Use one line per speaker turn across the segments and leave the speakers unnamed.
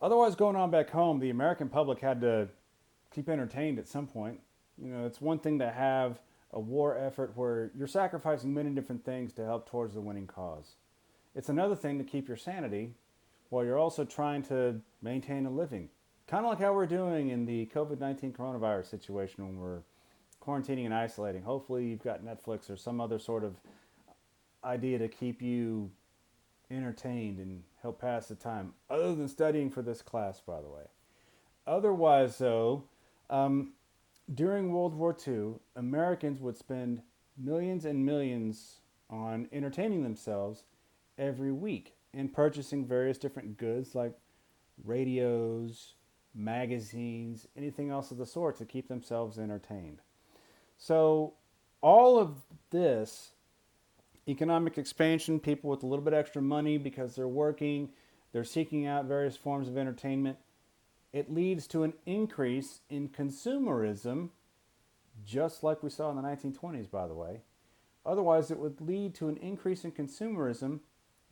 Otherwise, going on back home, the American public had to keep entertained at some point. It's one thing to have a war effort where you're sacrificing many different things to help towards the winning cause. It's another thing to keep your sanity while you're also trying to maintain a living. Kind of like how we're doing in the COVID-19 coronavirus situation when we're quarantining and isolating. Hopefully, you've got Netflix or some other sort of idea to keep you entertained and help pass the time, other than studying for this class, by the way. Otherwise, though, um, during World War II, Americans would spend millions and millions on entertaining themselves every week and purchasing various different goods like radios, magazines, anything else of the sort to keep themselves entertained. So, all of this economic expansion, people with a little bit extra money because they're working, they're seeking out various forms of entertainment, it leads to an increase in consumerism, just like we saw in the 1920s, by the way. Otherwise, it would lead to an increase in consumerism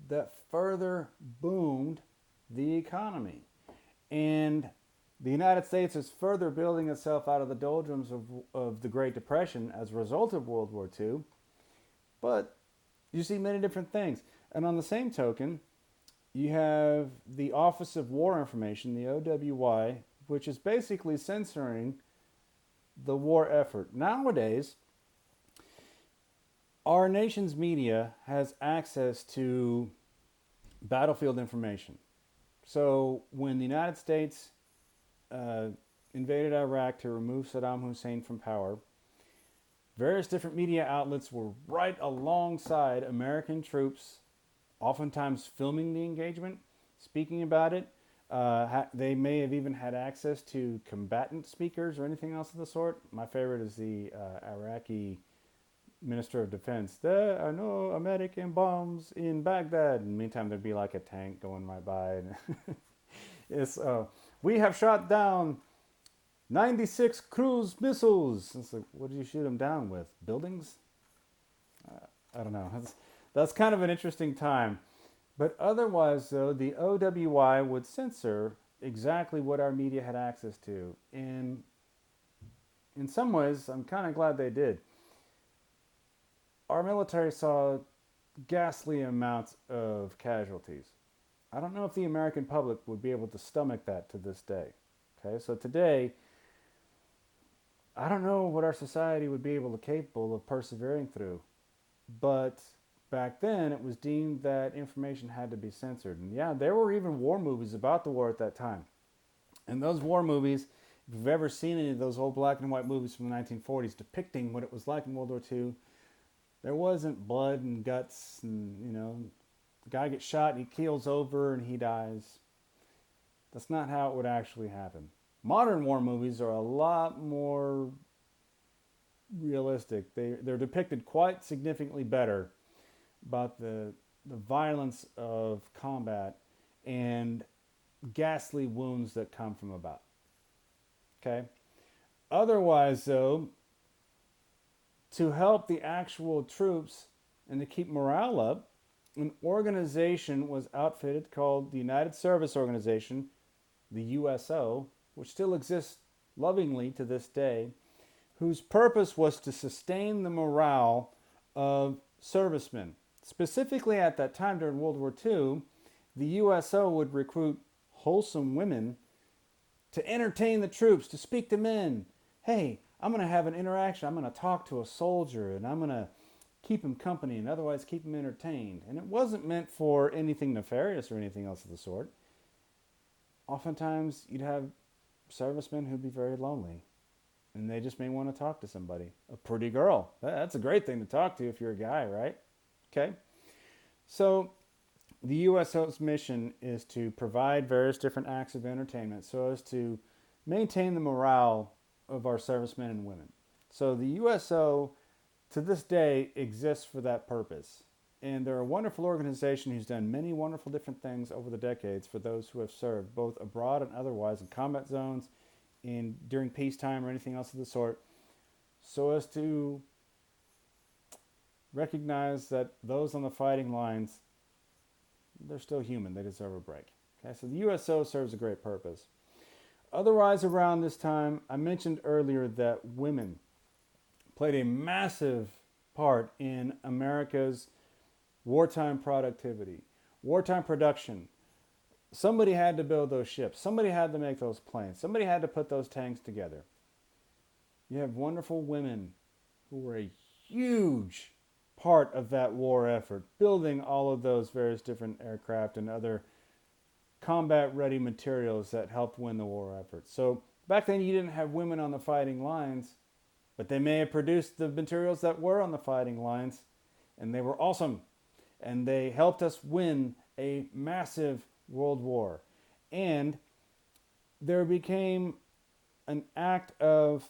that further boomed the economy. And the United States is further building itself out of the doldrums of the Great Depression as a result of World War II. But you see many different things. And on the same token, you have the Office of War Information, the OWY, which is basically censoring the war effort. Nowadays, our nation's media has access to battlefield information. So when the United States uh, invaded Iraq to remove Saddam Hussein from power, various different media outlets were right alongside American troops, oftentimes filming the engagement, speaking about it. They may have even had access to combatant speakers or anything else of the sort. My favorite is the Iraqi Minister of Defense. There are no American bombs in Baghdad. In the meantime, there'd be like a tank going right by. And it's, we have shot down 96 cruise missiles. It's like, what did you shoot them down with? Buildings? I don't know. That's kind of an interesting time. But otherwise, though, the OWI would censor exactly what our media had access to. And in some ways, I'm kind of glad they did. Our military saw ghastly amounts of casualties. I don't know if the American public would be able to stomach that to this day. Okay, so today, I don't know what our society would be able to capable of persevering through, but back then it was deemed that information had to be censored. And yeah, there were even war movies about the war at that time. And those war movies, if you've ever seen any of those old black and white movies from the 1940s depicting what it was like in World War II, there wasn't blood and guts and, the guy gets shot and he keels over and he dies. That's not how it would actually happen. Modern war movies are a lot more realistic. They're depicted quite significantly better about the violence of combat and ghastly wounds that come from about. Okay? Otherwise, though, to help the actual troops and to keep morale up, an organization was outfitted called the United Service Organization, the USO, which still exists lovingly to this day, whose purpose was to sustain the morale of servicemen. Specifically at that time during World War II, the USO would recruit wholesome women to entertain the troops, to speak to men. Hey, I'm going to have an interaction. I'm going to talk to a soldier and I'm going to keep him company and otherwise keep him entertained. And it wasn't meant for anything nefarious or anything else of the sort. Oftentimes, you'd have servicemen who'd be very lonely and they just may want to talk to somebody. A pretty girl. That's a great thing to talk to if you're a guy, right? Okay. So the USO's mission is to provide various different acts of entertainment so as to maintain the morale of our servicemen and women. So the USO to this day exists for that purpose. And they're a wonderful organization who's done many wonderful different things over the decades for those who have served, both abroad and otherwise, in combat zones, in during peacetime or anything else of the sort, so as to recognize that those on the fighting lines, they're still human. They deserve a break. Okay, so the USO serves a great purpose. Otherwise, around this time, I mentioned earlier that women played a massive part in America's wartime productivity, wartime production. Somebody had to build those ships. Somebody had to make those planes. Somebody had to put those tanks together. You have wonderful women who were a huge part of that war effort, building all of those various different aircraft and other combat ready materials that helped win the war effort. So back then you didn't have women on the fighting lines, but they may have produced the materials that were on the fighting lines, and they were awesome. And they helped us win a massive world war. And there became an act of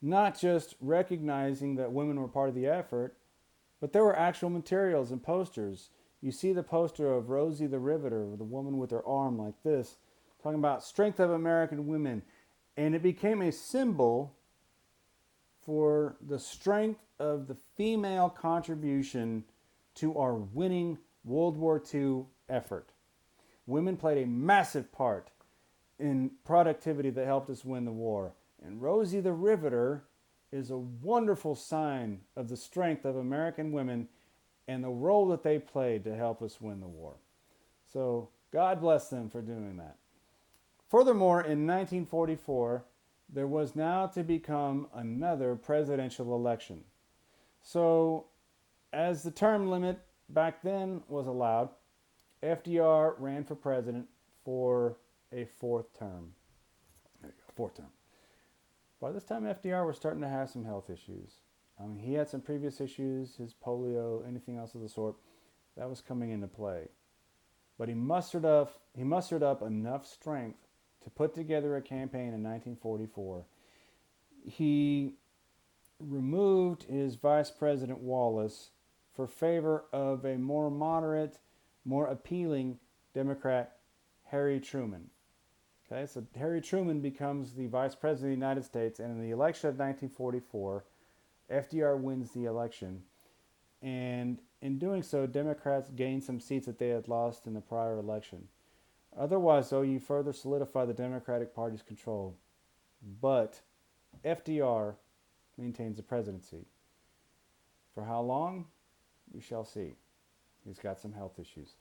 not just recognizing that women were part of the effort, but there were actual materials and posters. You see the poster of Rosie the Riveter, the woman with her arm like this, talking about strength of American women. And it became a symbol for the strength of the female contribution to our winning World War II effort. Women played a massive part in productivity that helped us win the war. And Rosie the Riveter is a wonderful sign of the strength of American women and the role that they played to help us win the war. So God bless them for doing that. Furthermore, in 1944, there was now to become another presidential election. So, as the term limit back then was allowed, FDR ran for president for a fourth term. There you go, fourth term. By this time, FDR was starting to have some health issues. I mean, he had some previous issues, his polio, anything else of the sort, that was coming into play. But he mustered up enough strength to put together a campaign in 1944. He removed his Vice President Wallace for favor of a more moderate, more appealing Democrat, Harry Truman. Okay, so Harry Truman becomes the Vice President of the United States, and in the election of 1944, FDR wins the election. And in doing so, Democrats gain some seats that they had lost in the prior election. Otherwise, though, you further solidify the Democratic Party's control. But FDR maintains the presidency. For how long? We shall see. He's got some health issues.